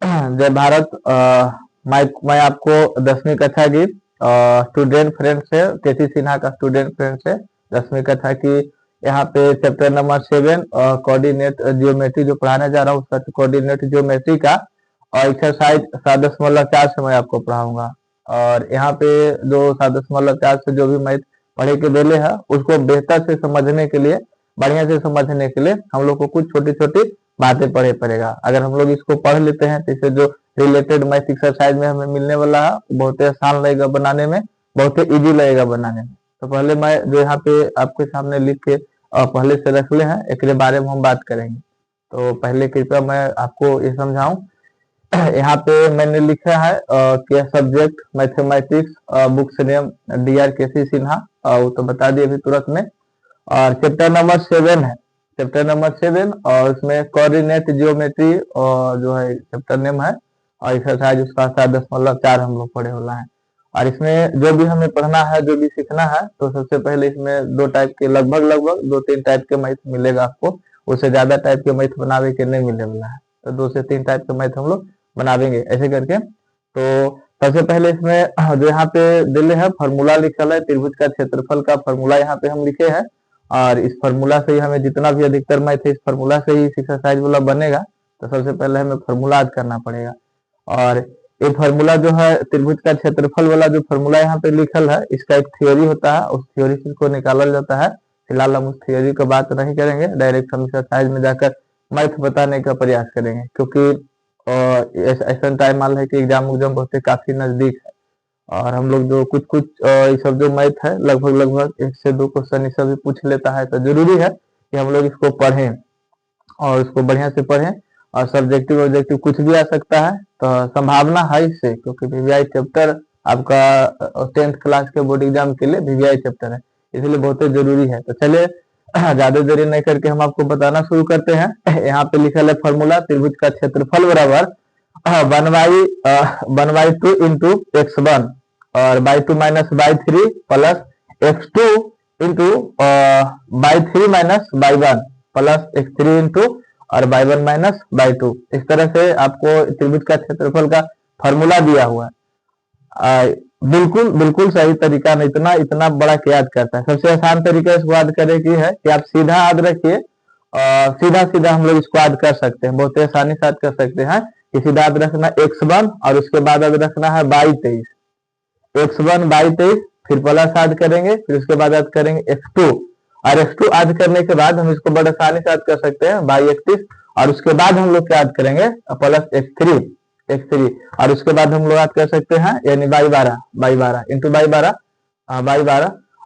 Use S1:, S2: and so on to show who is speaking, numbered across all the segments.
S1: जय भारत। मैं आपको 10वीं कक्षा की स्टूडेंट फ्रेंड से केसी सिन्हा का स्टूडेंट फ्रेंड से 10वीं कक्षा की यहाँ पे चैप्टर नंबर 7 कोऑर्डिनेट जियोमेट्री जो पढ़ाने जा रहा हूँ उसका कोऑर्डिनेट जियोमेट्री का और एक्सरसाइज 7.4 से मैं आपको पढ़ाऊंगा। और यहाँ पे जो 7.4 से जो भी मैथ पढ़े के बेले है उसको बेहतर से समझने के लिए, बढ़िया से समझने के लिए हम लोग को कुछ छोटी छोटी बातें पढ़े पड़ेगा। अगर हम लोग इसको पढ़ लेते हैं तो इससे जो रिलेटेड मैथ एक्सरसाइज में हमें मिलने वाला है बहुत ही आसान लगेगा बनाने में, बहुत ही इजी लगेगा बनाने में। तो पहले मैं जो यहाँ पे आपके सामने लिख के पहले से रख ले हैं एक बारे में हम बात करेंगे। तो पहले कृपया मैं आपको ये समझाऊं। यहाँ पे मैंने लिखा है कि subject mathematics, books name DR केसी सिन्हा, वो तो बता दिए अभी तुरंत में। और चैप्टर नंबर 7 है, चैप्टर नंबर 7 और उसमें कोऑर्डिनेट जियोमेट्री और जो है चैप्टर नेम है और एक्सरसाइज उसका 7.4 हम लोग पढ़े वाला है। और इसमें जो भी हमें पढ़ना है, जो भी सीखना है, तो सबसे पहले इसमें दो टाइप के लगभग 2-3 टाइप के मैथ मिलेगा आपको। उससे ज्यादा टाइप के मैथ बनावे के नहीं मिले वाला है, तो 2 से 3 टाइप के मैथ हम लोग बनावेंगे ऐसे करके। तो सबसे पहले इसमें जो यहाँ पे दिले है फॉर्मूला लिखा है, त्रिभुज का क्षेत्रफल का फॉर्मूला यहाँ पे हम लिखे हैं। और इस फार्मूला से ही हमें जितना भी अधिकतर मैथ है इस फार्मूला से ही एक्सरसाइज वाला बनेगा। तो सबसे पहले हमें फार्मूला याद करना पड़ेगा। और ये फार्मूला जो है त्रिभुज का क्षेत्रफल वाला जो फार्मूला यहाँ पे लिखल है, इसका एक थ्योरी होता है, उस थ्योरी से इसको निकाला जाता है। फिलहाल हम उस थ्योरी की बात नहीं करेंगे, डायरेक्ट हम एक्सरसाइज में जाकर मैथ बताने का प्रयास करेंगे, क्योंकि ऐसा टाइम मान है कि एग्जाम बहुत काफी नजदीक है। और हम लोग जो कुछ कुछ ये सब जो मैथ है लगभग 1 से 2 क्वेश्चन इस भी पूछ लेता है, तो जरूरी है कि हम लोग इसको पढ़ें और इसको बढ़िया से पढ़ें। और सब्जेक्टिव ऑब्जेक्टिव कुछ भी आ सकता है, तो संभावना है इससे, क्योंकि VVI चैप्टर आपका 10th क्लास के बोर्ड एग्जाम के लिए VVI चैप्टर है, इसलिए बहुत ही जरूरी है। तो चलिए ज्यादा देरी नहीं करके हम आपको बताना शुरू करते हैं। यहाँ पे लिखा है फॉर्मूला त्रिभुज का क्षेत्रफल बराबर 1/2 इंटू x1 और by2 minus by3 plus x2 into by3 minus by1 plus x3 into और by1 माइनस by2। इस तरह से आपको त्रिभुज का क्षेत्रफल का फॉर्मूला दिया हुआ है। बिल्कुल बिल्कुल सही तरीका नहीं, इतना बड़ा क्या याद करता है। सबसे आसान तरीका इसको याद करने की है कि आप सीधा याद रखिए, सीधा सीधा हम लोग इसको याद कर सकते हैं, बहुत ही आसानी से याद कर सकते हैं। सीधा याद रखना x1 और उसके बाद याद रखना है by23, x1 by23, फिर प्लस याद करेंगे, फिर उसके बाद याद करेंगे x2 और x2 याद करने के बाद हम इसको बड़ा आसानी से याद कर सकते हैं by31 और उसके बाद हम लोग क्या याद करेंगे प्लस x3 और उसके बाद हम लोग याद कर सकते हैं यानी by12 इंटू by12।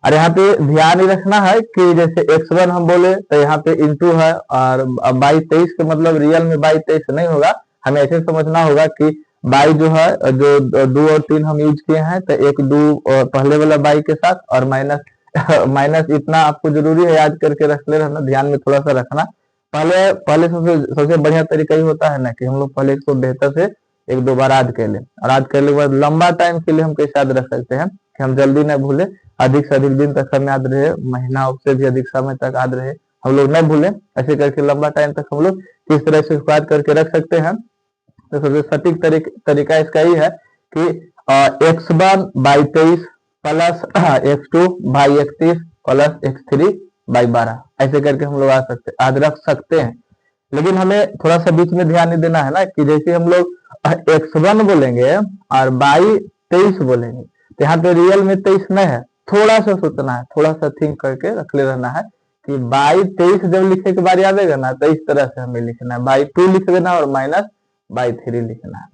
S1: और यहाँ पे ध्यान ही रखना है कि जैसे x1 हम बोले तो यहाँ पे इंटू है और by23 का मतलब रियल में by23 नहीं होगा, हमें ऐसे समझना होगा कि बाई जो है जो 2 और 3 हम यूज किए हैं, तो 1 2 पहले वाला बाई के साथ और माइनस इतना आपको जरूरी है याद करके रख ले रहना, ध्यान में थोड़ा सा रखना। पहले सबसे बढ़िया तरीका ही होता है ना कि हम लोग पहले इसको बेहतर से 1-2 बार याद कर लें, और याद करने के बाद लंबा टाइम के लिए हम कैसे याद रख सकते हैं कि हम जल्दी न भूले, अधिक से अधिक दिन तक हमें याद रहे, महीना से भी अधिक समय तक याद रहे, हम लोग न भूलें। ऐसे करके लंबा टाइम तक हम लोग किस तरह से इसको याद करके रख सकते हैं। तो सबसे सटीक तरीका इसका ही है कि x1 by23 plus x2 by31 plus x3 by12, ऐसे करके हम लोग याद रख सकते हैं। लेकिन हमें थोड़ा सा बीच में ध्यान नहीं देना है ना कि जैसे हम लोग x1 बोलेंगे और by23 बोलेंगे तो यहाँ पे रियल में 23 नहीं है, थोड़ा सा सोचना है, थोड़ा सा थिंक करके रख ले रहना है कि by23 जब लिखने के बाद याद आएगा ना तो इस तरह से हमें लिखना है, by2 लिख देना और माइनस by3 लिखना है।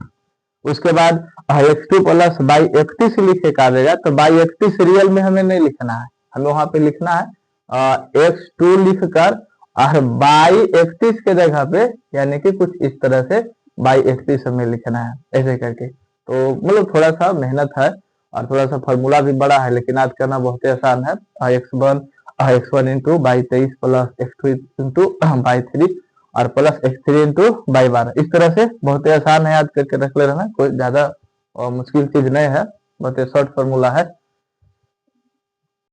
S1: उसके बाद x2 प्लस by31 लिखे का देगा, तो by31 रियल में हमें नहीं लिखना है, हमें वहां पे लिखना है x2 लिखकर और by31 के जगह पे यानी कि कुछ इस तरह से by31 हमें लिखना है ऐसे करके। तो मतलब थोड़ा सा मेहनत है और थोड़ा सा फॉर्मूला भी बड़ा है, लेकिन याद करना बहुत ही आसान है। x1 into by23 plus x2 into by3 और प्लस x3 इंटू by12, इस तरह से बहुत ही आसान है, याद करके रख ले रहना, कोई ज्यादा मुश्किल चीज नहीं है, बहुत ही शॉर्ट फॉर्मूला है।